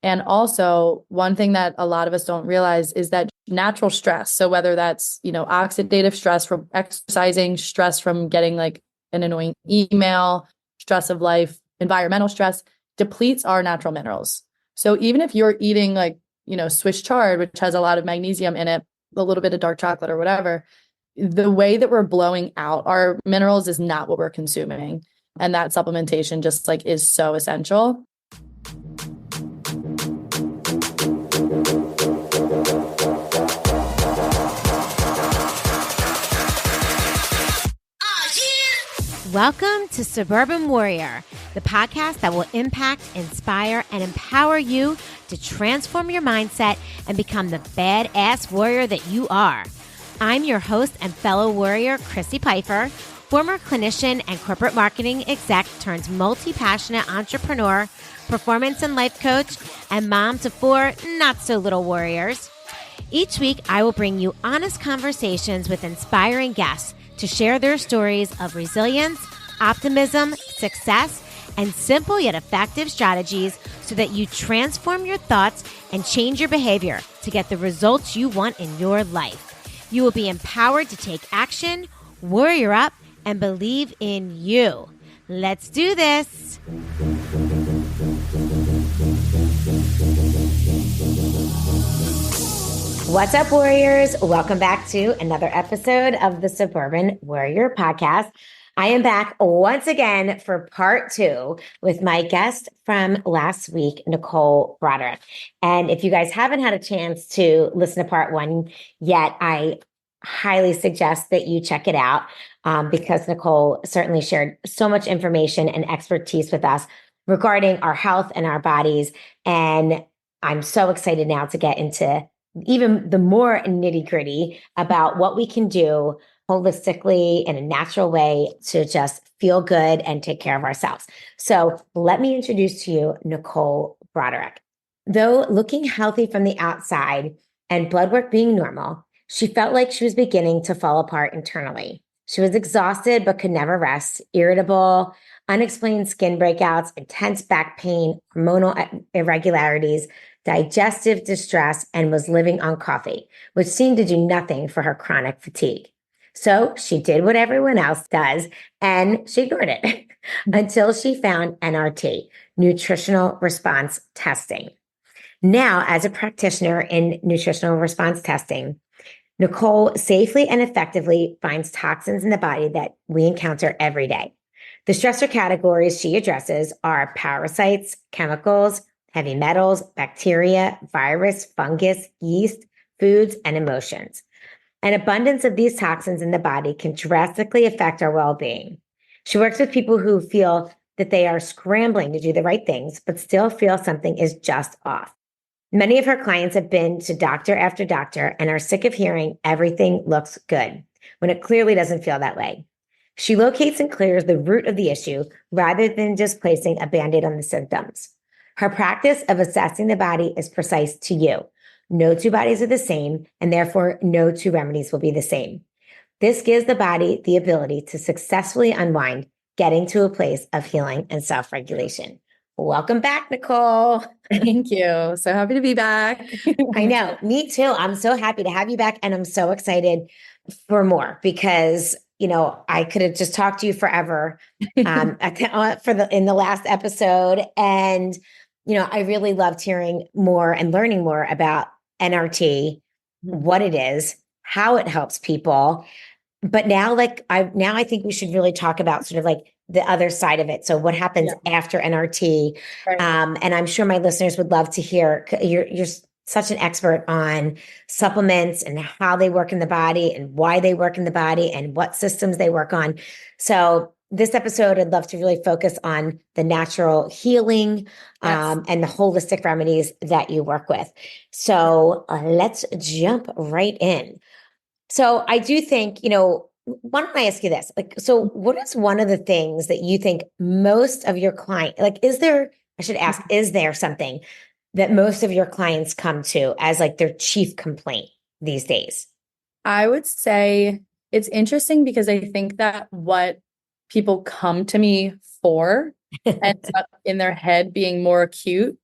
And also one thing that a lot of us don't realize is that natural stress. So whether that's, oxidative stress from exercising, stress from getting like an annoying email, stress of life, environmental stress, depletes our natural minerals. So even if you're eating like, Swiss chard, which has a lot of magnesium in it, a little bit of dark chocolate or whatever, the way that we're blowing out our minerals is not what we're consuming. And that supplementation just like is so essential. Welcome to Suburban Warrior, the podcast that will impact, inspire, and empower you to transform your mindset and become the badass warrior that you are. I'm your host and fellow warrior, Chrissy Pfeiffer, former clinician and corporate marketing exec turned multi-passionate entrepreneur, performance and life coach, and mom to 4 not-so-little warriors. Each week, I will bring you honest conversations with inspiring guests to share their stories of resilience, optimism, success, and simple yet effective strategies so that you transform your thoughts and change your behavior to get the results you want in your life. You will be empowered to take action, warrior up, and believe in you. Let's do this. What's up, warriors? Welcome back to another episode of the Suburban Warrior Podcast. I am back once again for part 2 with my guest from last week, Nicole Broderick. And if you guys haven't had a chance to listen to part 1 yet, I highly suggest that you check it out because Nicole certainly shared so much information and expertise with us regarding our health and our bodies. And I'm so excited now to get into even the more nitty gritty about what we can do holistically in a natural way to just feel good and take care of ourselves. So let me introduce to you Nicole Broderick. Though looking healthy from the outside and blood work being normal, she felt like she was beginning to fall apart internally. She was exhausted but could never rest, irritable, unexplained skin breakouts, intense back pain, hormonal irregularities, digestive distress, and was living on coffee, which seemed to do nothing for her chronic fatigue. So she did what everyone else does, and she ignored it until she found NRT, Nutritional Response Testing. Now, as a practitioner in nutritional response testing, Nicole safely and effectively finds toxins in the body that we encounter every day. The stressor categories she addresses are parasites, chemicals, heavy metals, bacteria, virus, fungus, yeast, foods, and emotions. An abundance of these toxins in the body can drastically affect our well-being. She works with people who feel that they are scrambling to do the right things, but still feel something is just off. Many of her clients have been to doctor after doctor and are sick of hearing everything looks good when it clearly doesn't feel that way. She locates and clears the root of the issue rather than just placing a Band-Aid on the symptoms. Her practice of assessing the body is precise to you. No 2 bodies are the same, and therefore no 2 remedies will be the same. This gives the body the ability to successfully unwind, getting to a place of healing and self-regulation. Welcome back, Nicole. Thank you. So happy to be back. I know. Me too. I'm so happy to have you back, and I'm so excited for more because I could have just talked to you forever in the last episode, and I really loved hearing more and learning more about NRT, what it is, how it helps people. But now, I think we should really talk about sort of like the other side of it. So what happens after NRT? Right. And I'm sure my listeners would love to hear. You're such an expert on supplements and how they work in the body and why they work in the body and what systems they work on. So this episode, I'd love to really focus on the natural healing and the holistic remedies that you work with. So let's jump right in. So I do think, why don't I ask you this? So what is one of the things that you think most of your clients, is there something that most of your clients come to as their chief complaint these days? I would say it's interesting because I think that what people come to me for ends up in their head being more acute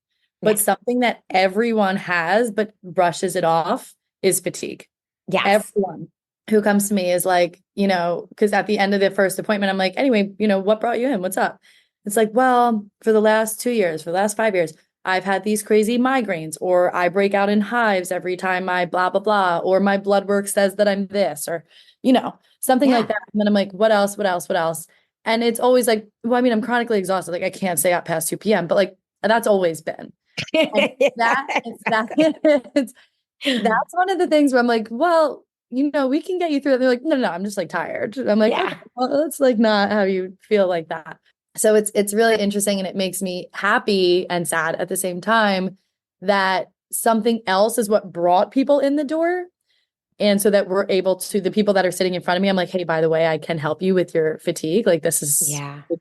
But something that everyone has, but brushes it off is fatigue. Yes. Everyone who comes to me is like, because at the end of the first appointment, I'm like, anyway, what brought you in? What's up? It's like, well, for the last 2 years, for the last 5 years, I've had these crazy migraines, or I break out in hives every time I blah, blah, blah, or my blood work says that I'm this, or, something like that. And then I'm like, what else? What else? What else? And it's always like, well, I mean, I'm chronically exhausted. Like I can't stay up past 2 p.m., but like that's always been. And that's one of the things where I'm like, well, we can get you through it. They're like, no, I'm just like tired. I'm like, okay, well, that's like not how you feel like that. So it's really interesting, and it makes me happy and sad at the same time that something else is what brought people in the door. And so that we're able to, the people that are sitting in front of me, I'm like, hey, by the way, I can help you with your fatigue. Like this is,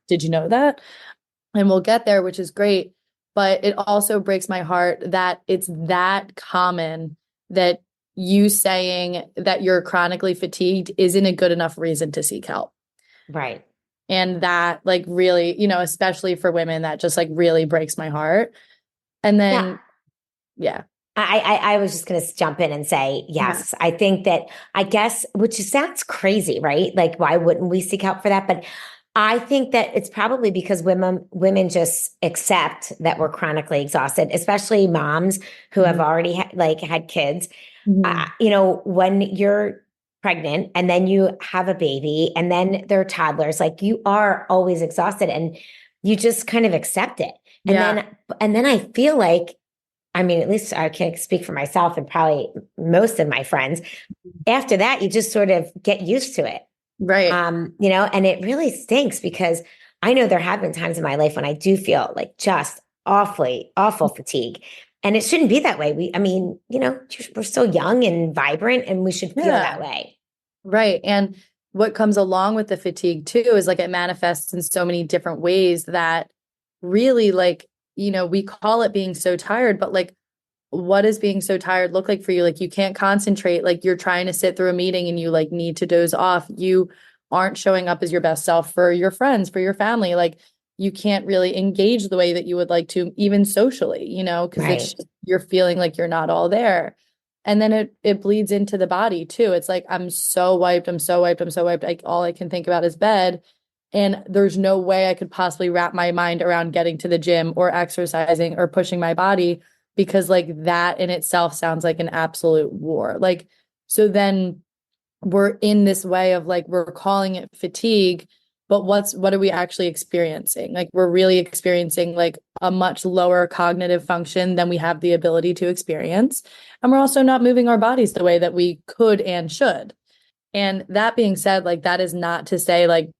did you know that? And we'll get there, which is great. But it also breaks my heart that it's that common that you saying that you're chronically fatigued isn't a good enough reason to seek help. Right. And that like really, especially for women, that just like really breaks my heart. And then, yeah. I was just going to jump in and say, yes, I think that, I guess, which sounds crazy, right? Like, why wouldn't we seek help for that? But I think that it's probably because women just accept that we're chronically exhausted, especially moms who have already had kids. When you're pregnant and then you have a baby and then they're toddlers, like you are always exhausted and you just kind of accept it. And then I feel like, I mean, at least I can speak for myself and probably most of my friends. After that, you just sort of get used to it. Right. And it really stinks because I know there have been times in my life when I do feel like just awful fatigue. And it shouldn't be that way. We're still young and vibrant and we should feel that way. Right. And what comes along with the fatigue too is like it manifests in so many different ways that really like, we call it being so tired, but like, what does being so tired look like for you? Like you can't concentrate, like you're trying to sit through a meeting and you like need to doze off. You aren't showing up as your best self for your friends, for your family. Like you can't really engage the way that you would like to, even socially, because you're feeling like you're not all there. And then it bleeds into the body too. It's like, I'm so wiped. Like all I can think about is bed. And there's no way I could possibly wrap my mind around getting to the gym or exercising or pushing my body, because like that in itself sounds like an absolute war. Like, so then we're in this way of like, we're calling it fatigue, but what are we actually experiencing? Like we're really experiencing like a much lower cognitive function than we have the ability to experience. And we're also not moving our bodies the way that we could and should. And that being said, like that is not to say like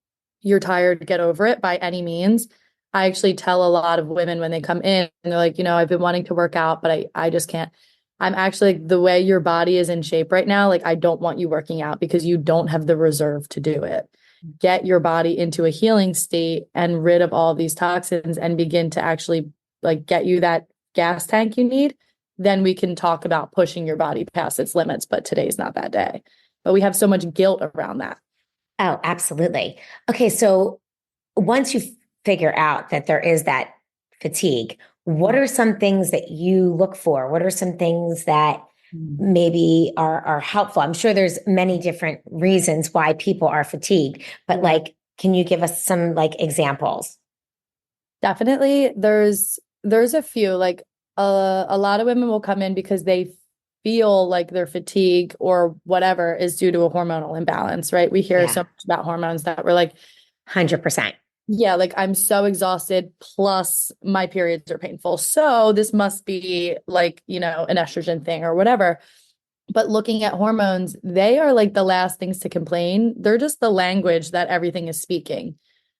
you're tired, get over it by any means. I actually tell a lot of women when they come in and they're like, I've been wanting to work out, but I just can't. I'm actually like, the way your body is in shape right now, like I don't want you working out because you don't have the reserve to do it. Get your body into a healing state and rid of all of these toxins and begin to actually like get you that gas tank you need. Then we can talk about pushing your body past its limits. But today's not that day. But we have so much guilt around that. Oh, absolutely. Okay. So once you figure out that there is that fatigue, what are some things that you look for? What are some things that maybe are helpful? I'm sure there's many different reasons why people are fatigued, but like, can you give us some like examples? Definitely. There's a few, like a lot of women will come in because they feel like their fatigue or whatever is due to a hormonal imbalance, right? We hear so much about hormones that we're like 100%. Yeah, like I'm so exhausted, plus my periods are painful. So this must be like, an estrogen thing or whatever. But looking at hormones, they are like the last things to complain. They're just the language that everything is speaking.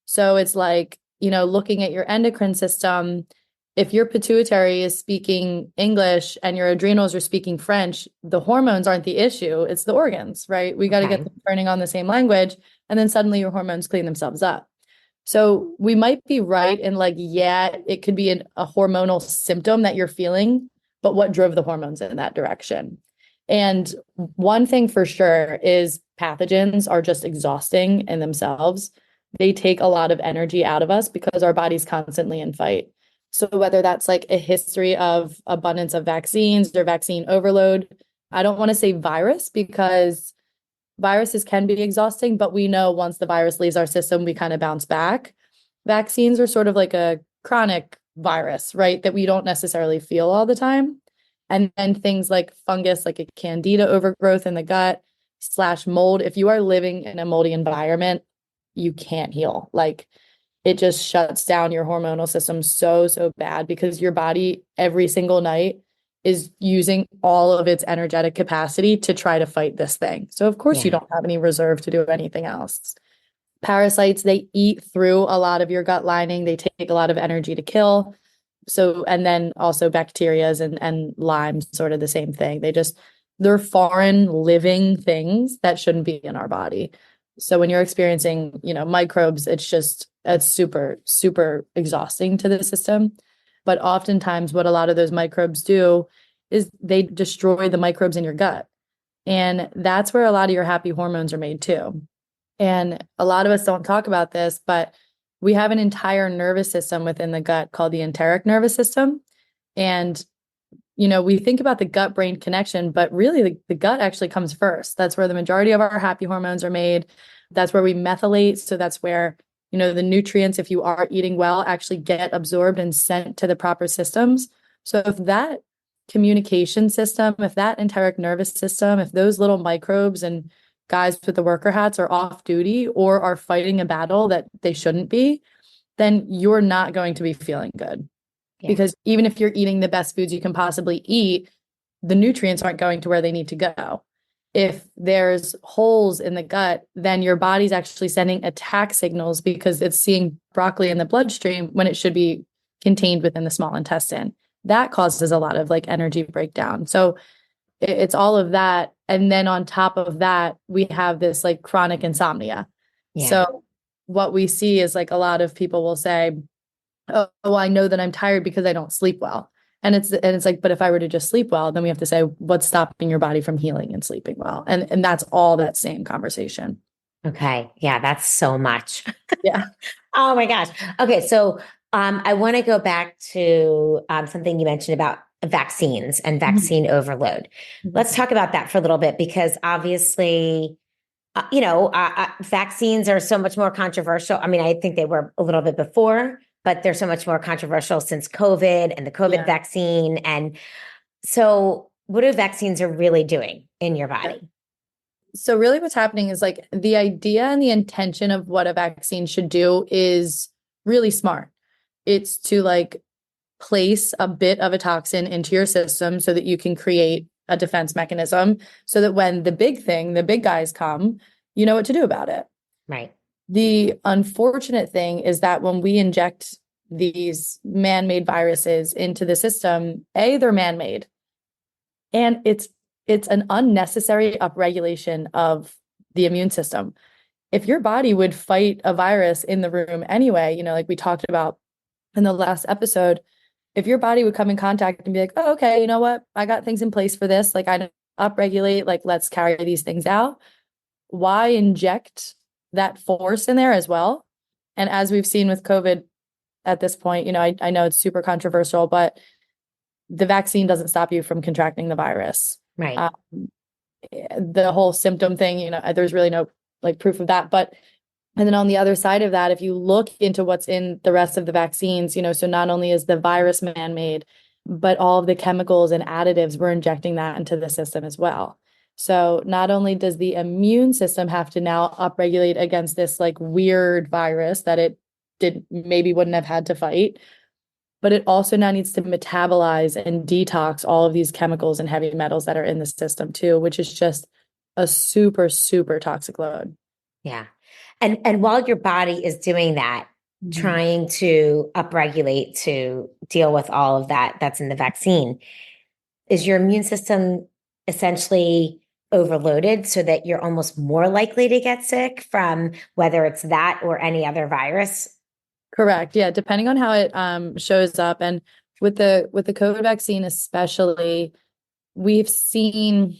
So it's like, looking at your endocrine system, if your pituitary is speaking English and your adrenals are speaking French, the hormones aren't the issue. It's the organs, right? We got to get them turning on the same language. And then suddenly your hormones clean themselves up. So we might be right in like, it could be a hormonal symptom that you're feeling, but what drove the hormones in that direction? And one thing for sure is pathogens are just exhausting in themselves. They take a lot of energy out of us because our body's constantly in fight. So whether that's like a history of abundance of vaccines or vaccine overload, I don't want to say virus because viruses can be exhausting, but we know once the virus leaves our system, we kind of bounce back. Vaccines are sort of like a chronic virus, right? That we don't necessarily feel all the time. And then things like fungus, like a candida overgrowth in the gut slash mold. If you are living in a moldy environment, you can't heal. Like it just shuts down your hormonal system so, so bad because your body every single night is using all of its energetic capacity to try to fight this thing. So of course you Yeah. don't have any reserve to do anything else. Parasites, they eat through a lot of your gut lining. They take a lot of energy to kill. So, and then also bacterias and Lyme, sort of the same thing. They're foreign living things that shouldn't be in our body. So when you're experiencing, microbes, it's super, super exhausting to the system. But oftentimes what a lot of those microbes do is they destroy the microbes in your gut. And that's where a lot of your happy hormones are made too. And a lot of us don't talk about this, but we have an entire nervous system within the gut called the enteric nervous system. And, we think about the gut brain connection, but really the gut actually comes first. That's where the majority of our happy hormones are made. That's where we methylate. So that's where, the nutrients, if you are eating well, actually get absorbed and sent to the proper systems. So if that communication system, if that enteric nervous system, if those little microbes and guys with the worker hats are off duty or are fighting a battle that they shouldn't be, then you're not going to be feeling good. Yeah. Because even if you're eating the best foods you can possibly eat, the nutrients aren't going to where they need to go. If there's holes in the gut, then your body's actually sending attack signals because it's seeing broccoli in the bloodstream when it should be contained within the small intestine. That causes a lot of like energy breakdown. So it's all of that. And then on top of that, we have this like chronic insomnia. Yeah. So what we see is like a lot of people will say, oh, well, I know that I'm tired because I don't sleep well. And it's like, but if I were to just sleep well, then we have to say, what's stopping your body from healing and sleeping well? And that's all that same conversation. Okay. Yeah, that's so much. Yeah. Oh my gosh. Okay. So I want to go back to something you mentioned about vaccines and vaccine overload. Let's talk about that for a little bit because obviously, vaccines are so much more controversial. I mean, I think they were a little bit before, but they're so much more controversial since COVID and the COVID vaccine. And so what do vaccines are really doing in your body? So really what's happening is like the idea and the intention of what a vaccine should do is really smart. It's to like place a bit of a toxin into your system so that you can create a defense mechanism so that when the big guys come, you know what to do about it. Right. The unfortunate thing is that when we inject these man-made viruses into the system, they're man-made. And it's an unnecessary upregulation of the immune system. If your body would fight a virus in the room anyway, like we talked about in the last episode, if your body would come in contact and be like, oh, okay, you know what? I got things in place for this. Like I upregulate, like let's carry these things out. Why inject that force in there as well? And as we've seen with COVID at this point, I know it's super controversial, but the vaccine doesn't stop you from contracting the virus. Right. The whole symptom thing, there's really no like proof of that. And then on the other side of that, if you look into what's in the rest of the vaccines, so not only is the virus man-made, but all of the chemicals and additives, we're injecting that into the system as well. So not only does the immune system have to now upregulate against this like weird virus that it maybe wouldn't have had to fight, but it also now needs to metabolize and detox all of these chemicals and heavy metals that are in the system too, which is just a super, super toxic load. Yeah. And while your body is doing that, trying to upregulate to deal with all of that's in the vaccine, is your immune system essentially overloaded so that you're almost more likely to get sick from whether it's that or any other virus? Correct. Yeah, depending on how it shows up, and with the COVID vaccine especially, we've seen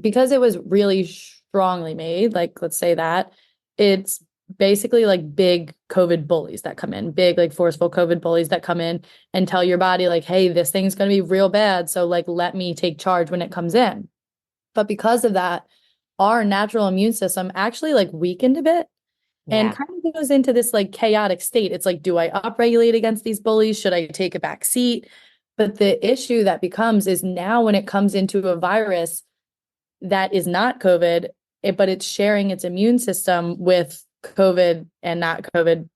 because it was really strongly made. Like let's say that it's basically like big COVID bullies that come in, big, like forceful COVID bullies that come in and tell your body, like, hey, this thing's going to be real bad. So, like, let me take charge when it comes in. But because of that, our natural immune system actually like weakened a bit and Yeah. kind of goes into this like chaotic state. It's like, do I upregulate against these bullies? Should I take a back seat? But the issue that becomes is now when it comes into a virus that is not COVID, but it's sharing its immune system with COVID and not COVID,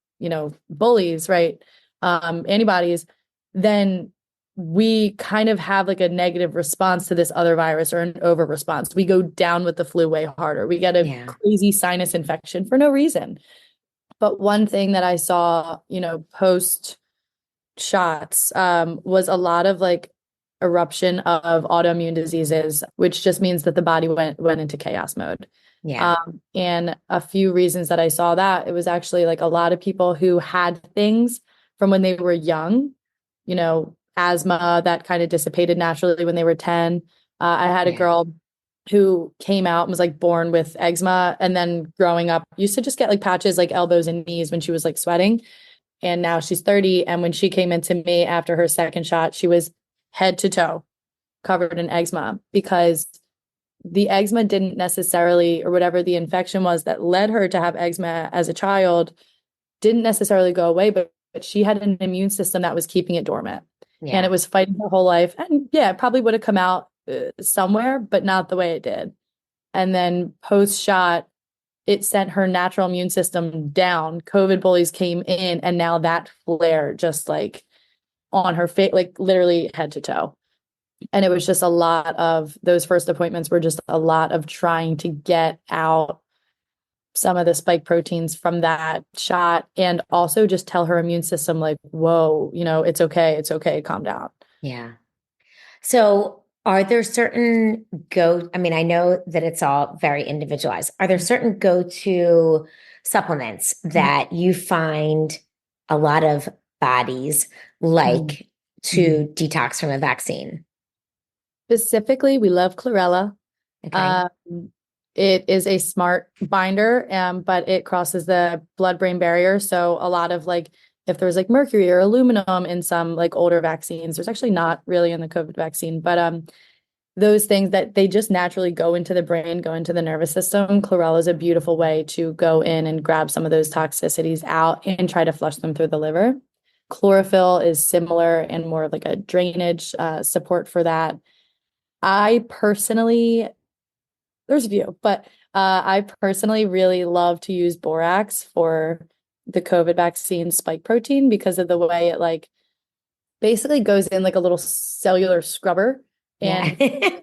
bullies, right? Antibodies, then we kind of have like a negative response to this other virus or an over response. We go down with the flu way harder. We get a Yeah. crazy sinus infection for no reason. But one thing that I saw, post shots, was a lot of like eruption of autoimmune diseases, which just means that the body went into chaos mode. Yeah. And a few reasons that I saw that, it was actually like a lot of people who had things from when they were young, asthma that kind of dissipated naturally when they were 10. I had a Yeah. girl who came out and was like born with eczema and then growing up used to just get like patches like elbows and knees when she was like sweating. And now she's 30. And when she came into me after her second shot, she was head to toe covered in eczema because the eczema didn't necessarily, or whatever the infection was that led her to have eczema as a child, didn't necessarily go away, but she had an immune system that was keeping it dormant. And it Yeah. was fighting her whole life. And yeah, it probably would have come out somewhere, but not the way it did. And then post shot, it sent her natural immune system down. COVID bullies came in, and now that flare just like on her face, like literally head to toe. And it was just a lot of those first appointments were just a lot of trying to get out some of the spike proteins from that shot and also just tell her immune system, like, whoa, it's okay. It's okay. Calm down. Yeah. So are there certain I mean, I know that it's all very individualized. Are there certain go-to supplements that you find a lot of bodies like to detox from a vaccine? Specifically, we love chlorella. Okay. It is a smart binder, but it crosses the blood-brain barrier. So a lot of like, if there's like mercury or aluminum in some like older vaccines, there's actually not really in the COVID vaccine, but those things that they just naturally go into the brain, go into the nervous system. Chlorella is a beautiful way to go in and grab some of those toxicities out and try to flush them through the liver. Chlorophyll is similar and more like a drainage support for that. I personally there's a few, but I personally really love to use borax for the COVID vaccine spike protein because of the way it like basically goes in like a little cellular scrubber. Yeah. And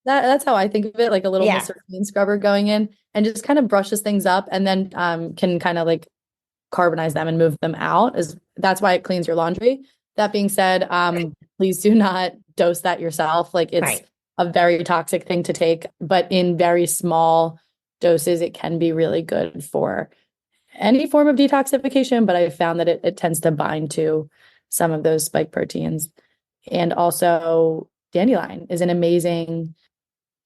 that's how I think of it, like a little Yeah. Mr. Clean scrubber going in and just kind of brushes things up and then can kind of like carbonize them and move them out. That's why it cleans your laundry. That being said, please do not dose that yourself. Like it's Right. a very toxic thing to take, but in very small doses, it can be really good for any form of detoxification. But I found that it tends to bind to some of those spike proteins. And also dandelion is an amazing,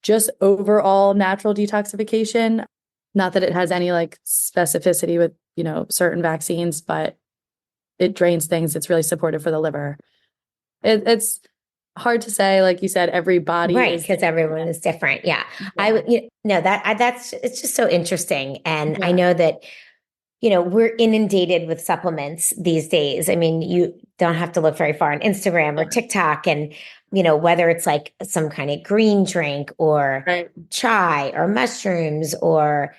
just overall natural detoxification. Not that it has any like specificity with, certain vaccines, but it drains things. It's really supportive for the liver. It's hard to say, like you said, every body Right, is because everyone is different. Yeah. I yeah. would, that's it's just so interesting. And I Yeah. know that, we're inundated with supplements these days. I mean, you don't have to look very far on Instagram or TikTok and, whether it's like some kind of green drink or Right. chai or mushrooms or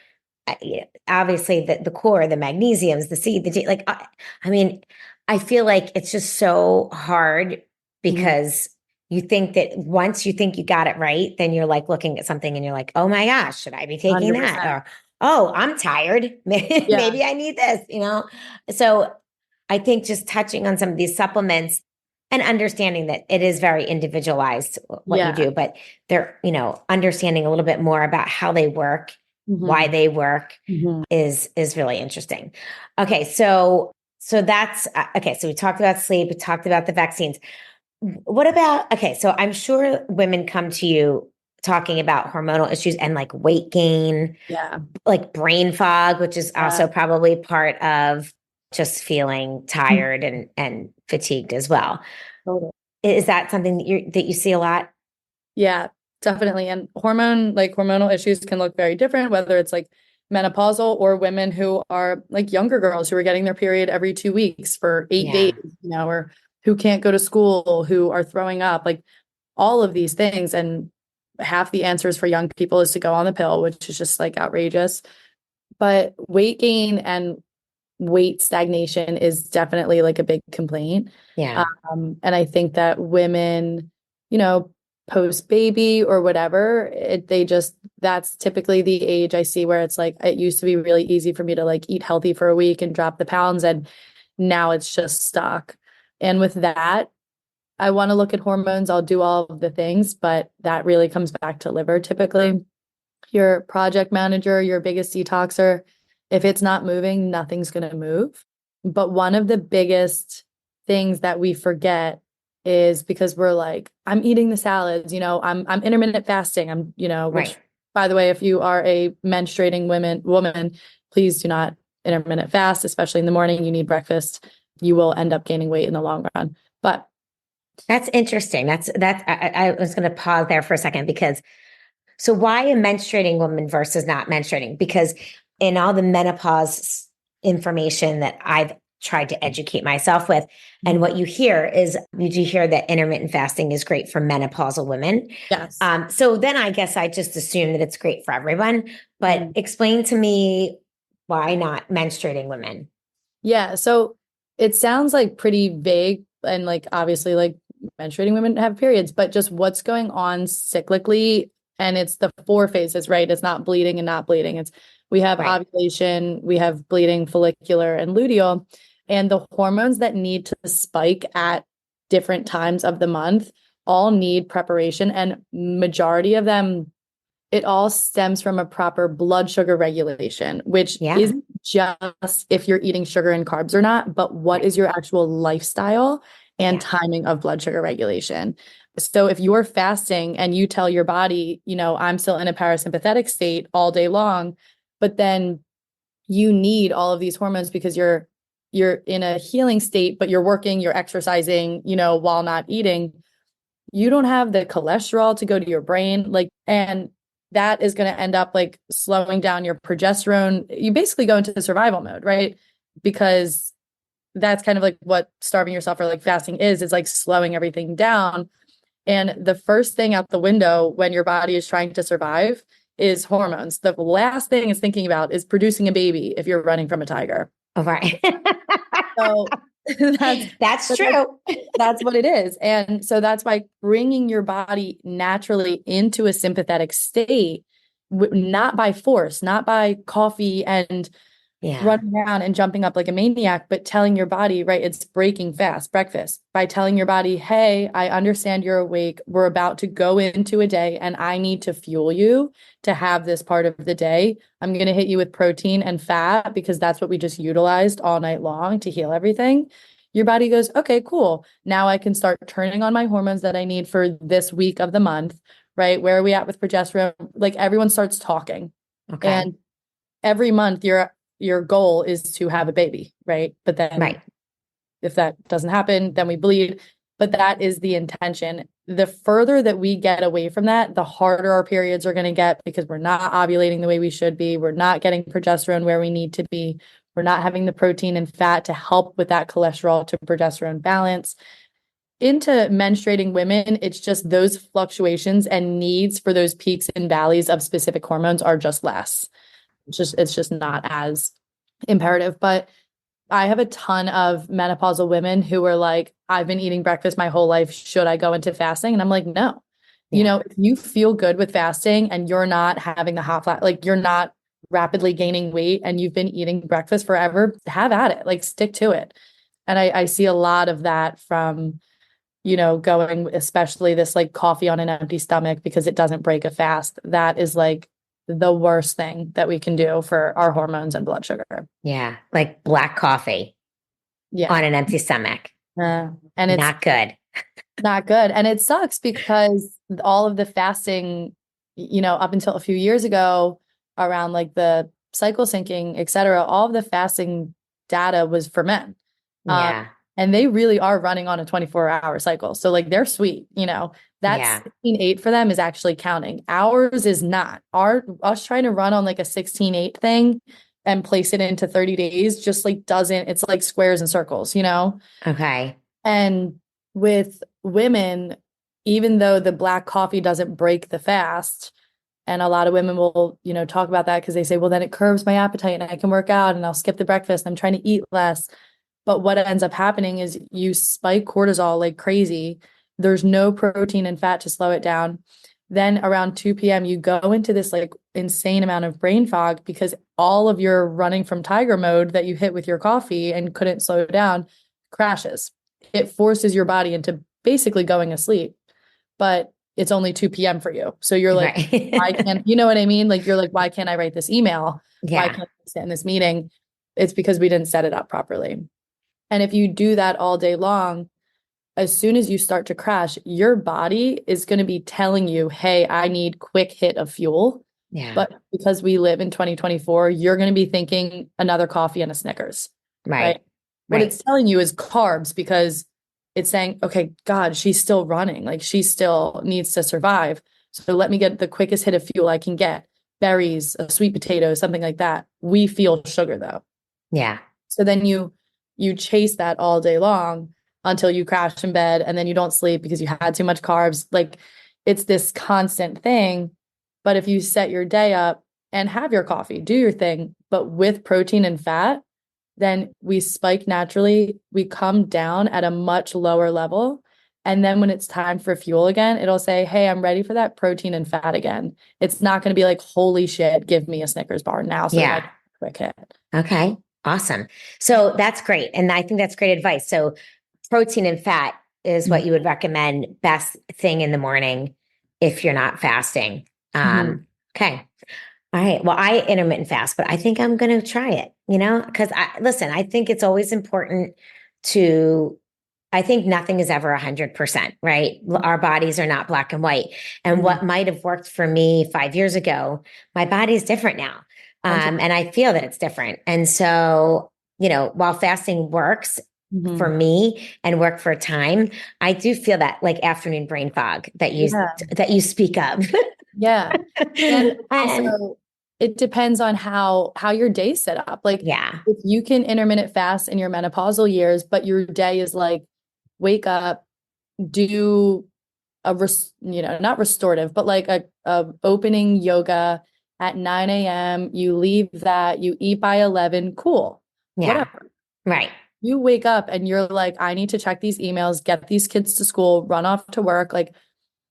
obviously the core, the magnesiums, the C, the D, like, I mean, I feel like it's just so hard because you think that once you think you got it right, then you're like looking at something and you're like, oh my gosh, should I be taking that? 100%. Or, oh, I'm tired. Yeah. Maybe I need this. So I think just touching on some of these supplements and understanding that it is very individualized what you Yeah. do, but they're, understanding a little bit more about how they work, why they work is really interesting. Okay, so that's okay. So we talked about sleep, we talked about the vaccines. What about, okay, so I'm sure women come to you talking about hormonal issues and like weight gain, Yeah. like brain fog, which is Yeah. also probably part of just feeling tired and fatigued as well. Totally. Is that something that you see a lot? Yeah, definitely. And hormonal issues can look very different, whether it's like menopausal or women who are like younger girls who are getting their period every 2 weeks for 8 days, or who can't go to school, who are throwing up, like all of these things. And half the answers for young people is to go on the pill, which is just like outrageous. But weight gain and weight stagnation is definitely like a big complaint. Yeah. And I think that women, post baby or whatever, that's typically the age I see where it's like, it used to be really easy for me to like eat healthy for a week and drop the pounds. And now it's just stuck. And with that, I want to look at hormones. I'll do all of the things, but that really comes back to liver typically. Your project manager, your biggest detoxer, if it's not moving, nothing's going to move. But one of the biggest things that we forget is because we're like, I'm eating the salads, I'm intermittent fasting. Which Right. by the way, if you are a menstruating woman, please do not intermittent fast, especially in the morning. You need breakfast. You will end up gaining weight in the long run. But That's interesting. I was going to pause there for a second because so why a menstruating woman versus not menstruating? Because in all the menopause information that I've tried to educate myself with, and what you hear is you do hear that intermittent fasting is great for menopausal women. yes. So then I guess I just assume that it's great for everyone. But explain to me why not menstruating women? Yeah. So it sounds like pretty vague and like obviously like menstruating women have periods, but just what's going on cyclically. And it's the 4 phases, right? It's not bleeding and not bleeding. We have Right. ovulation, we have bleeding, follicular, and luteal. And the hormones that need to spike at different times of the month all need preparation. And majority of them, it all stems from a proper blood sugar regulation, which isn't just if you're eating sugar and carbs or not, but what is your actual lifestyle and timing of blood sugar regulation. So if you're fasting and you tell your body, I'm still in a parasympathetic state all day long, but then you need all of these hormones because you're in a healing state, but you're working, you're exercising, while not eating, you don't have the cholesterol to go to your brain, and that is going to end up like slowing down your progesterone. You basically go into survival mode, right? Because that's kind of like what starving yourself or like fasting is. It's like slowing everything down. And the first thing out the window when your body is trying to survive is hormones. The last thing it's thinking about is producing a baby if you're running from a tiger. Oh, right. So that's true. That's what it is. And so that's why bringing your body naturally into a sympathetic state, not by force, not by coffee and running around and jumping up like a maniac, but telling your body, right, it's breaking fast, breakfast, by telling your body, hey, I understand you're awake. We're about to go into a day and I need to fuel you to have this part of the day. I'm going to hit you with protein and fat because that's what we just utilized all night long to heal everything. Your body goes, okay, cool. Now I can start turning on my hormones that I need for this week of the month, right? Where are we at with progesterone? Like everyone starts talking. Okay. And every month your goal is to have a baby, right? But then if that doesn't happen, then we bleed. But that is the intention. The further that we get away from that, the harder our periods are going to get because we're not ovulating the way we should be. We're not getting progesterone where we need to be. We're not having the protein and fat to help with that cholesterol to progesterone balance. Into menstruating women, it's just those fluctuations and needs for those peaks and valleys of specific hormones are just less. It's just not as imperative. But I have a ton of menopausal women who are like, I've been eating breakfast my whole life. Should I go into fasting? And I'm like, no. If you feel good with fasting and you're not having the hot flat, like you're not rapidly gaining weight and you've been eating breakfast forever, have at it, like stick to it. And I see a lot of that from, going, especially this like coffee on an empty stomach because it doesn't break a fast. That is like the worst thing that we can do for our hormones and blood sugar. Yeah. Like black coffee on an empty stomach. And it's not good. Not good. And it sucks because all of the fasting up until a few years ago around like the cycle syncing, et cetera, all of the fasting data was for men. Um, Yeah. and they really are running on a 24-hour cycle. So like they're sweet, that Yeah. 16-8 for them is actually counting. Ours is not. Us trying to run on like a 16-8 thing and place it into 30 days just like doesn't, it's like squares and circles. Okay. And with women, even though the black coffee doesn't break the fast, and a lot of women will, talk about that because they say, well, then it curbs my appetite and I can work out and I'll skip the breakfast. I'm trying to eat less. But what ends up happening is you spike cortisol like crazy. There's no protein and fat to slow it down. Then around 2 p.m., you go into this like insane amount of brain fog because all of your running from tiger mode that you hit with your coffee and couldn't slow down crashes. It forces your body into basically going asleep. But it's only 2 p.m. for you. So you're like, why Right. can't, you know what I mean? Like, you're like, why can't I write this email? Why Yeah. can't I sit in this meeting? It's because we didn't set it up properly. And if you do that all day long, as soon as you start to crash, your body is going to be telling you, hey, I need quick hit of fuel. Yeah. But because we live in 2024, you're going to be thinking another coffee and a Snickers, right? Right. What Right. it's telling you is carbs because it's saying, okay, God, she's still running. Like she still needs to survive. So let me get the quickest hit of fuel I can get. Berries, a sweet potato, something like that. We feel sugar though. Yeah. So then you chase that all day long until you crash in bed and then you don't sleep because you had too much carbs. Like it's this constant thing. But if you set your day up and have your coffee, do your thing, but with protein and fat, then we spike naturally. We come down at a much lower level. And then when it's time for fuel again, it'll say, hey, I'm ready for that protein and fat again. It's not going to be like, holy shit, give me a Snickers bar now so that I Yeah. can quick hit. Okay. Awesome. So that's great. And I think that's great advice. So protein and fat is what you would recommend best thing in the morning if you're not fasting. Mhm. Okay. All right. Well, I intermittent fast, but I think I'm going to try it, because listen, I think it's always important to, I think nothing is ever 100%, right? Our bodies are not black and white. And Mhm. what might have worked for me 5 years ago, my body's different now. 100%. And I feel that it's different. And so, while fasting works for Mhm. me and work for a time, I do feel that like afternoon brain fog Yeah. that you speak of. Yeah. And And also it depends on how your day's set up. Like yeah. if you can intermittent fast in your menopausal years, but your day is like wake up, do not restorative, but like a opening yoga at 9 a.m. You leave that, you eat by 11, cool. Yeah. Whatever. Right. You wake up and you're like, I need to check these emails, get these kids to school, run off to work. Like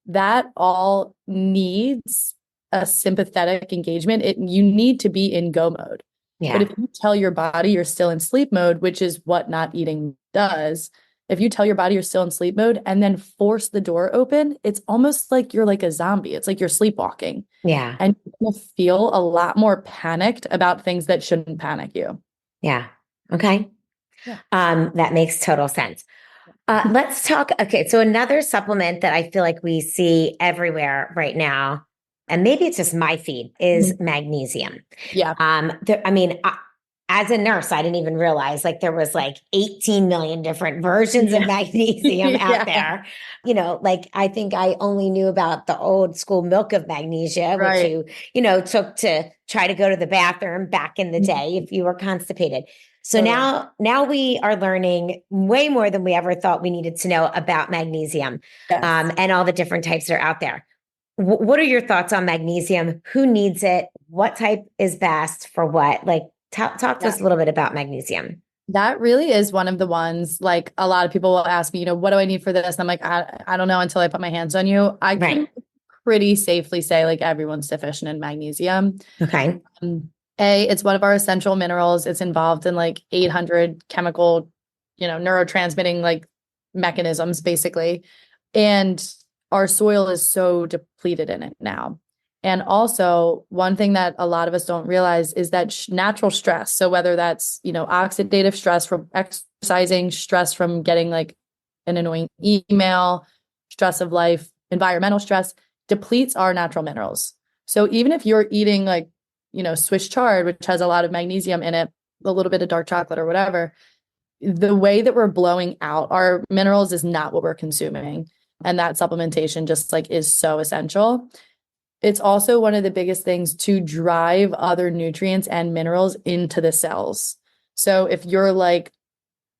that all needs a sympathetic engagement. You need to be in go mode. But Yeah. if you tell your body you're still in sleep mode, which is what not eating does, if you tell your body you're still in sleep mode and then force the door open, it's almost like you're like a zombie. It's like you're sleepwalking Yeah. and you're going to feel a lot more panicked about things that shouldn't panic you. Yeah. Okay. Yeah. That makes total sense. Let's talk. Okay. So another supplement that I feel like we see everywhere right now, and maybe it's just my feed, is Mhm. magnesium. Yeah. As a nurse, I didn't even realize like there was like 18 million different versions of Yeah. magnesium out Yeah. there. Like I think I only knew about the old school milk of magnesia, which Right. you took to try to go to the bathroom back in the day if you were constipated. So Totally. now we are learning way more than we ever thought we needed to know about magnesium, Yes. and all the different types that are out there. What are your thoughts on magnesium? Who needs it? What type is best for what? Like, talk to Yeah. us a little bit about magnesium. That really is one of the ones, like a lot of people will ask me, what do I need for this? And I'm like, I don't know until I put my hands on you. I Right. can pretty safely say like everyone's deficient in magnesium. Okay. It's one of our essential minerals. It's involved in like 800 chemical, neurotransmitting like mechanisms basically. And our soil is so depleted in it now. And also, one thing that a lot of us don't realize is that natural stress. So whether that's, oxidative stress from exercising, stress from getting like an annoying email, stress of life, environmental stress, depletes our natural minerals. So even if you're eating like, Swiss chard, which has a lot of magnesium in it, a little bit of dark chocolate or whatever, the way that we're blowing out our minerals is not what we're consuming. And that supplementation just like is so essential. It's also one of the biggest things to drive other nutrients and minerals into the cells. So if you're like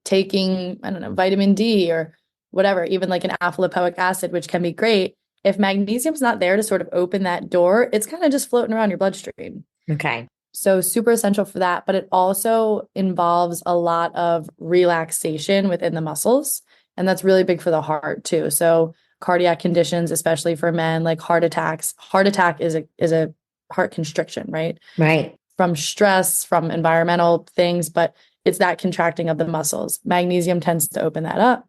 taking, I don't know, vitamin D or whatever, even like an alpha lipoic acid, which can be great, if magnesium's not there to sort of open that door, it's kind of just floating around your bloodstream. Okay. So super essential for that, but it also involves a lot of relaxation within the muscles. And that's really big for the heart too. So cardiac conditions, especially for men, like heart attacks. Heart attack is a heart constriction, right? Right. From stress, from environmental things, but it's that contracting of the muscles. Magnesium tends to open that up.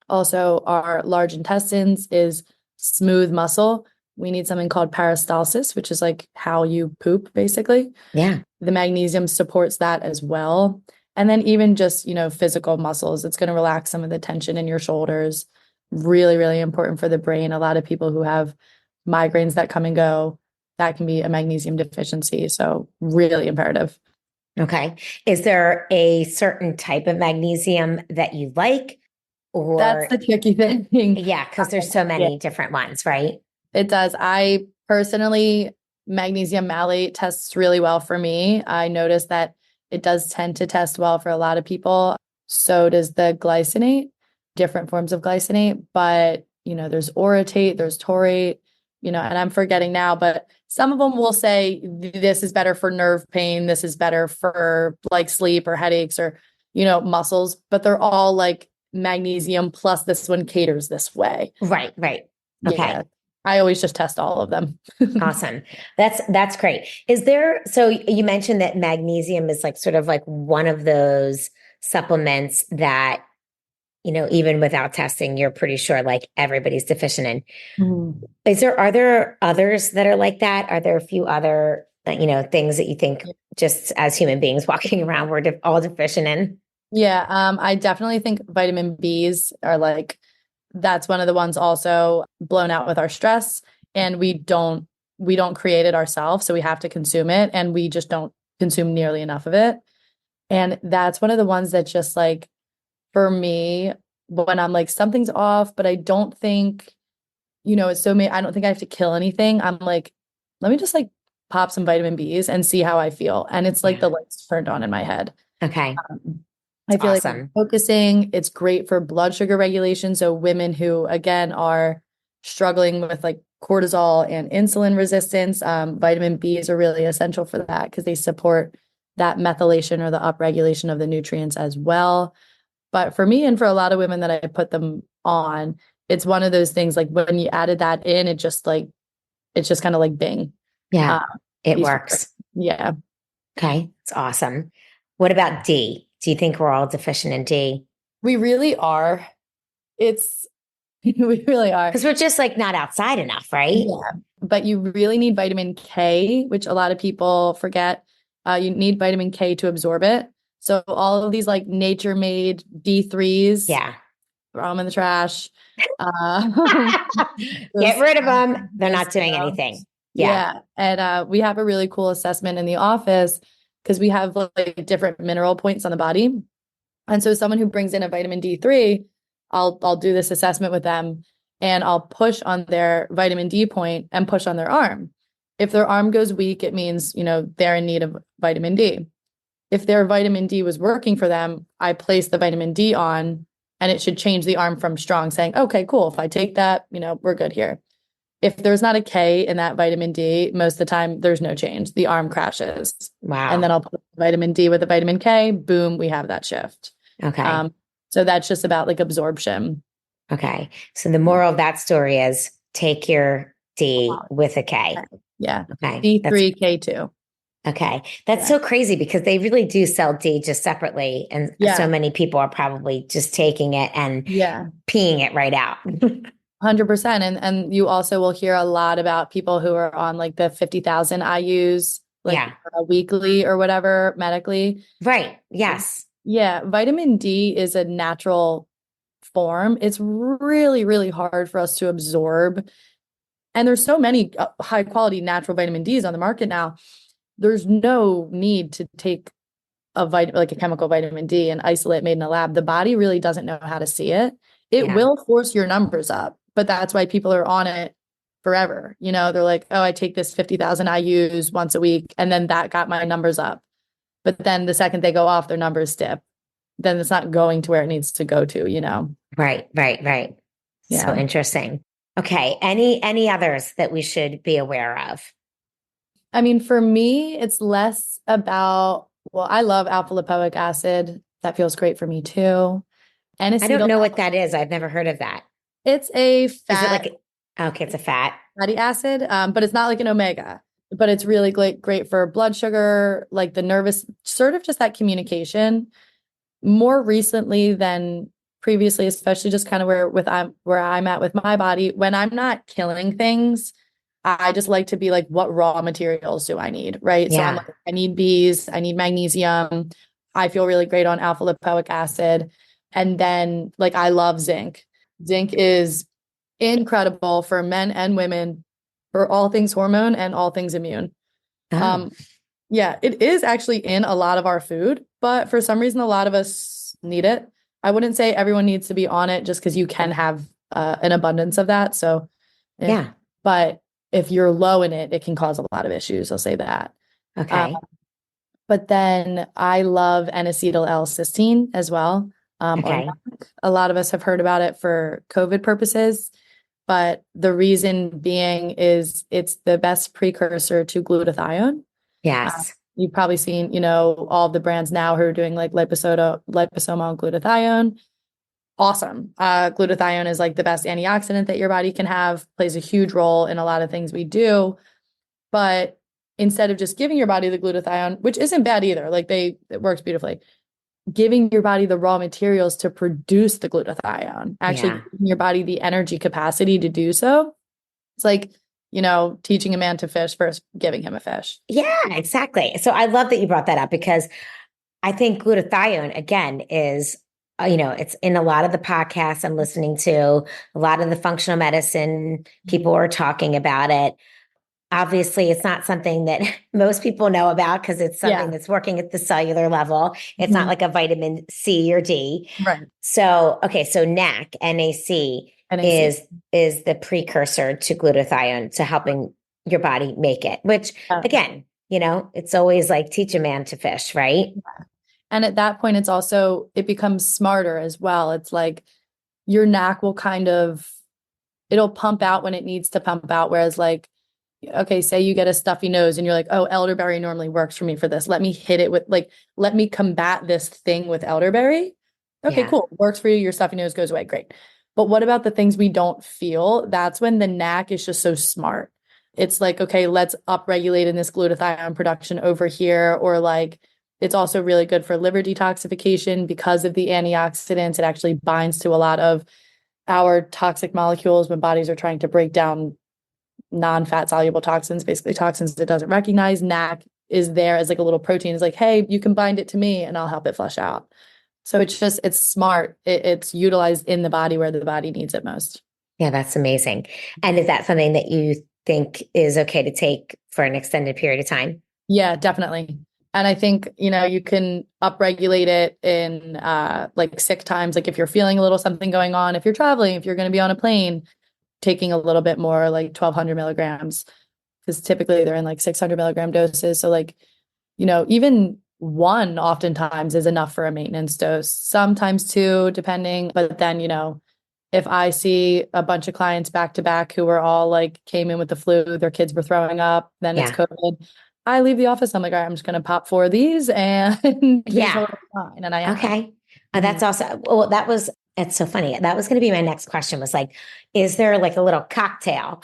Also, our large intestines is smooth muscle. We need something called peristalsis, which is like how you poop, basically. Yeah. The magnesium supports that as well. And then even just, physical muscles, it's going to relax some of the tension in your shoulders. Really, really important for the brain. A lot of people who have migraines that come and go, that can be a magnesium deficiency. So really imperative. Okay. Is there a certain type of magnesium that you like? Or that's the tricky thing. Yeah, because there's so many different ones, right? It does. I personally, magnesium malate tests really well for me. I noticed that it does tend to test well for a lot of people. So does the glycinate, different forms of glycinate. But, there's orotate, there's taurate, and I'm forgetting now, but some of them will say this is better for nerve pain. This is better for like sleep or headaches or, muscles, but they're all like magnesium plus this one caters this way. Right. Okay. Yeah. I always just test all of them. Awesome. That's great. So you mentioned that magnesium is like sort of like one of those supplements that, even without testing, you're pretty sure like everybody's deficient in. Are there others that are like that? Are there a few other, things that you think just as human beings walking around, we're all deficient in? Yeah. I definitely think vitamin Bs are like, that's one of the ones also blown out with our stress, and we don't create it ourselves. So we have to consume it, and we just don't consume nearly enough of it. And that's one of the ones that just like, for me, when I'm like, something's off, but I don't think, it's so I don't think I have to kill anything. I'm like, let me just like pop some vitamin Bs and see how I feel. And it's like the lights turned on in my head. Okay. I feel awesome. like focusing, it's great for blood sugar regulation. So women who, again, are struggling with like cortisol and insulin resistance, vitamin Bs are really essential for that because they support that methylation or the upregulation of the nutrients as well. But for me and for a lot of women that I put them on, it's one of those things like when you added that in, it's just kind of like bing. Yeah, it works. Yeah. Okay, it's awesome. What about D? Do you think we're all deficient in D? We really are. We really are. Because we're just like not outside enough, right? Yeah. But you really need vitamin K, which a lot of people forget. You need vitamin K to absorb it. So all of these like nature made D3s, throw them in the trash. Get rid of them. They're not doing anything. Yeah. And we have a really cool assessment in the office because we have like different mineral points on the body. And so someone who brings in a vitamin D3, I'll do this assessment with them and I'll push on their vitamin D point and push on their arm. If their arm goes weak, it means, they're in need of vitamin D. If their vitamin D was working for them, I place the vitamin D on and it should change the arm from strong, saying, okay, cool. If I take that, we're good here. If there's not a K in that vitamin D, most of the time there's no change. The arm crashes. Wow. And then I'll put vitamin D with the vitamin K, boom, we have that shift. Okay. So that's just about like absorption. Okay. So the moral of that story is take your D with a K. Yeah. Okay. D3, K2. Okay. That's so crazy because they really do sell D just separately. And so many people are probably just taking it and peeing it right out. 100%. And you also will hear a lot about people who are on like the 50,000 IUs, like weekly or whatever medically. Right. Yes. Yeah. Vitamin D is a natural form. It's really, really hard for us to absorb And there's so many high quality natural vitamin Ds on the market now. There's no need to take like a chemical vitamin D and isolate made in a lab. The body really doesn't know how to see it. It Yeah. will force your numbers up, but that's why people are on it forever. They're like, oh, I take this 50,000 IUs once a week, and then that got my numbers up. But then the second they go off, their numbers dip. Then it's not going to where it needs to go to. Right. Yeah. So interesting. Okay. Any others that we should be aware of? I mean, for me, it's less about, well, I love alpha lipoic acid. That feels great for me too. I don't know what that is. I've never heard of that. It's a fat. Is it like, okay, it's a fatty acid, but it's not like an omega, but it's really great for blood sugar, like the nervous, sort of just that communication. More recently than previously, especially just kind of where I'm at with my body, when I'm not killing things, I just like to be like, what raw materials do I need? Right. Yeah. So I'm like, I need B's, I need magnesium. I feel really great on alpha lipoic acid. And then like, I love zinc. Zinc is incredible for men and women for all things hormone and all things immune. Oh. Yeah, it is actually in a lot of our food, but for some reason, a lot of us need it. I wouldn't say everyone needs to be on it just because you can have an abundance of that. So, Yeah. But if you're low in it, it can cause a lot of issues. I'll say that. Okay. But then I love N-Acetyl-L-Cysteine as well. Okay. A lot of us have heard about it for COVID purposes, but the reason being is it's the best precursor to glutathione. Yes. You've probably seen, all of the brands now who are doing like liposomal glutathione. Awesome. Glutathione is like the best antioxidant that your body can have, plays a huge role in a lot of things we do. But instead of just giving your body the glutathione, which isn't bad either, like it works beautifully, giving your body the raw materials to produce the glutathione, actually giving your body the energy capacity to do so. It's like, teaching a man to fish versus giving him a fish. Yeah, exactly. So I love that you brought that up because I think glutathione, again, is, it's in a lot of the podcasts I'm listening to, a lot of the functional medicine people are talking about it. Obviously, it's not something that most people know about because it's something that's working at the cellular level. It's not like a vitamin C or D. Right. So, okay. So NAC is the precursor to glutathione to helping your body make it, which again, it's always like teach a man to fish, right? Yeah. And at that point, it becomes smarter as well. It's like your NAC will it'll pump out when it needs to pump out. Whereas like, okay, say you get a stuffy nose and you're like, oh, elderberry normally works for me for this. Let me hit it with let me combat this thing with elderberry. Okay, cool. Works for you. Your stuffy nose goes away. Great. But what about the things we don't feel? That's when the NAC is just so smart. It's like, okay, let's upregulate in this glutathione production over here. Or like, it's also really good for liver detoxification because of the antioxidants. It actually binds to a lot of our toxic molecules when bodies are trying to break down non-fat soluble toxins, basically toxins it doesn't recognize. NAC is there as like a little protein. It's like, hey, you can bind it to me and I'll help it flush out. So it's smart. It's utilized in the body where the body needs it most. Yeah, that's amazing. And is that something that you think is okay to take for an extended period of time? Yeah, definitely. And I think, you can upregulate it in like sick times. Like if you're feeling a little something going on, if you're traveling, if you're going to be on a plane, taking a little bit more, like 1,200 milligrams, because typically they're in like 600 milligram doses. So like, even one oftentimes is enough for a maintenance dose, sometimes two, depending. But then, if I see a bunch of clients back to back who were all like came in with the flu, their kids were throwing up, then it's COVID. I leave the office. I'm like, all right, I'm just going to pop 4 of these and be totally fine. And I am. Okay. That's also, well, it's so funny. That was going to be my next question was like, is there like a little cocktail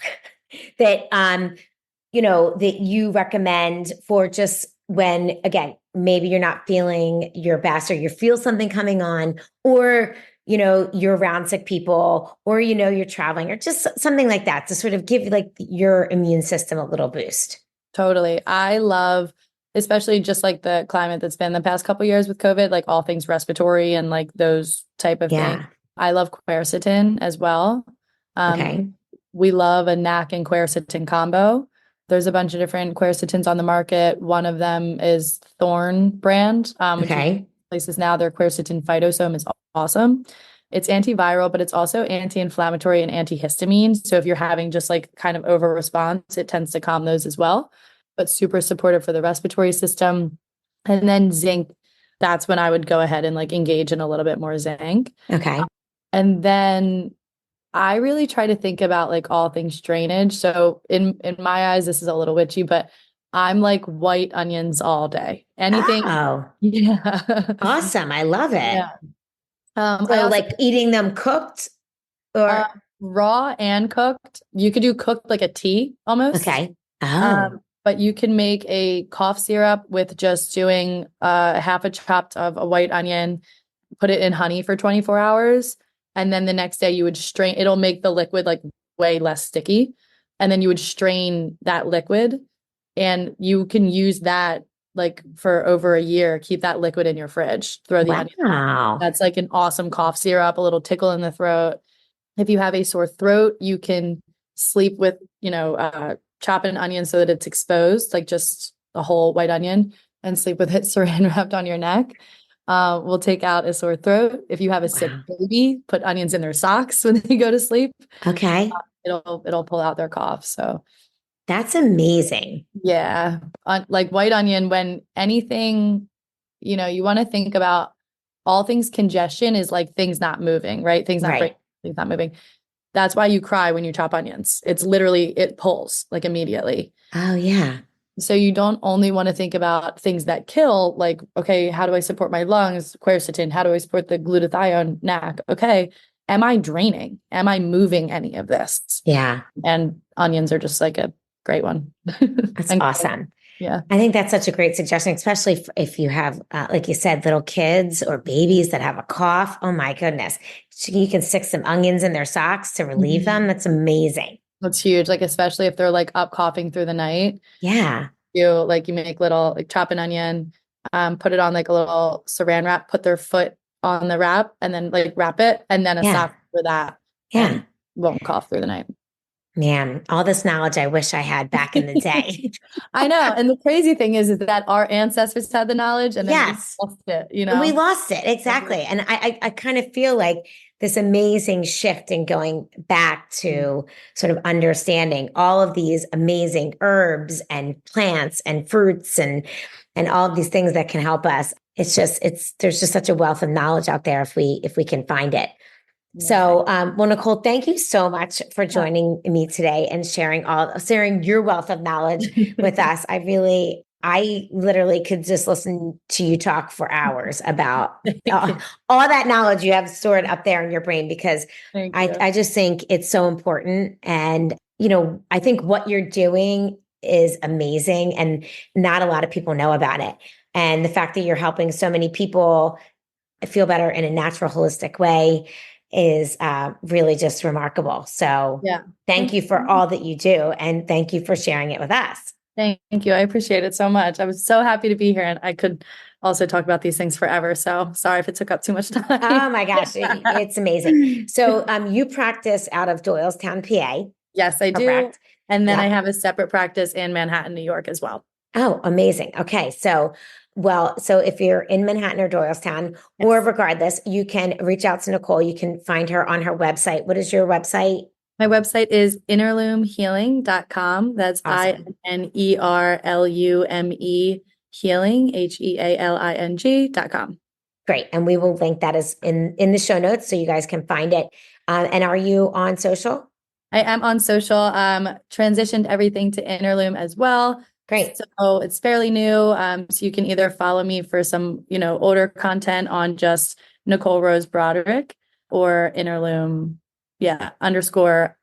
that, that you recommend for just when, again, maybe you're not feeling your best or you feel something coming on, or, you're around sick people, or, you're traveling, or just something like that to sort of give like your immune system a little boost? Totally. I love, especially just like the climate that's been the past couple of years with COVID, like all things respiratory and like those type of things. I love quercetin as well. Okay. we love a NAC and quercetin combo. There's a bunch of different quercetins on the market. One of them is Thorne brand, which you Okay. places now. Their quercetin phytosome is awesome. It's antiviral, but it's also anti-inflammatory and antihistamine. So if you're having just like kind of over response, it tends to calm those as well, but super supportive for the respiratory system. And then zinc, that's when I would go ahead and like engage in a little bit more zinc. Okay. And then I really try to think about like all things drainage. So in my eyes, this is a little witchy, but I'm like white onions all day. Anything. Oh, Yeah. awesome. I love it. Yeah. I So also like eating them cooked uh, or raw and cooked. You could do cooked like a tea almost. okay. Oh, But you can make a cough syrup with just doing half a chopped of a white onion, put it in honey for 24 hours. And then the next day you would strain, it'll make the liquid like way less sticky. And then you would strain that liquid and you can use that like for over a year, keep that liquid in your fridge, throw the onion. wow. That's like an awesome cough syrup, a little tickle in the throat. If you have a sore throat, you can sleep with, chop an onion so that it's exposed, like just a whole white onion, and sleep with it saran wrapped on your neck. Will take out a sore throat. If you have a sick Wow. baby, put onions in their socks when they go to sleep. Okay. It'll pull out their cough. So That's amazing. yeah, like white onion. When anything, you want to think about all things congestion is like things not moving, right? Things not breaking, Right. things not moving. That's why you cry when you chop onions. It's literally, it pulls like immediately. Oh, yeah. So you don't only want to think about things that kill, like, okay, how do I support my lungs? Quercetin, how do I support the glutathione, NAC? Okay, am I draining? Am I moving any of this? Yeah. And onions are just like a great one. That's And awesome. yeah. I think that's such a great suggestion, especially if you have, like you said, little kids or babies that have a cough. Oh my goodness. So you can stick some onions in their socks to relieve them. Mhm. That's amazing. That's huge. Like, especially if they're like up coughing through the night, Yeah. you make little, like chop an onion, put it on like a little saran wrap, put their foot on the wrap and then like wrap it and then a Yeah. sock for that Yeah. and won't cough through the night. Man, all this knowledge I wish I had back in the day. I know. And the crazy thing is that our ancestors had the knowledge and then we Yes. lost it, We lost it. Exactly. And I kind of feel like this amazing shift in going back to sort of understanding all of these amazing herbs and plants and fruits and all of these things that can help us. There's just such a wealth of knowledge out there if we can find it. So, well, Nicole, thank you so much for joining me today and sharing your wealth of knowledge with us. I literally could just listen to you talk for hours about all that knowledge you have stored up there in your brain, because Thank you. I just think it's so important. And, I think what you're doing is amazing and not a lot of people know about it. And the fact that you're helping so many people feel better in a natural, holistic way is really just remarkable. So thank you for all that you do. And thank you for sharing it with us. Thank you. I appreciate it so much. I was so happy to be here and I could also talk about these things forever. So sorry if it took up too much time. Oh my gosh, it's amazing. So you practice out of Doylestown, PA. Yes, I correct? do. And then Yep. I have a separate practice in Manhattan, New York as well. Oh, amazing. Okay. So if you're in Manhattan or Doylestown, or regardless, you can reach out to Nicole. You can find her on her website. What is your website? My website is innerlumehealing.com. That's Awesome. INERLUME healing, HEALING.com. Great. And we will link that as in the show notes so you guys can find it. And are you on social? I am on social. Transitioned everything to Innerlume as well. Great. So it's fairly new. So you can either follow me for some, older content on just Nicole Rose Broderick or Innerlume. Yeah. _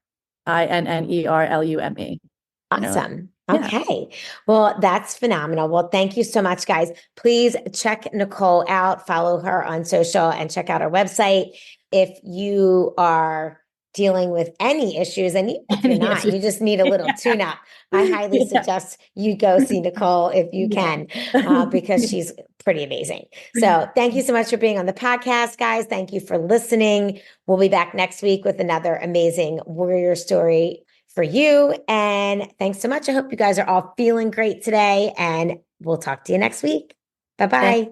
INNERLUME. Awesome. Okay. Well, that's phenomenal. Well, thank you so much, guys. Please check Nicole out, follow her on social, and check out her website. If you are dealing with any issues, and even if you're Any not, you issues. just need a little tune up. I highly Yeah. suggest you go see Nicole if you can, because she's pretty amazing. So thank you so much for being on the podcast, guys. Thank you for listening. We'll be back next week with another amazing warrior story for you. And thanks so much. I hope you guys are all feeling great today, and we'll talk to you next week. Bye-bye.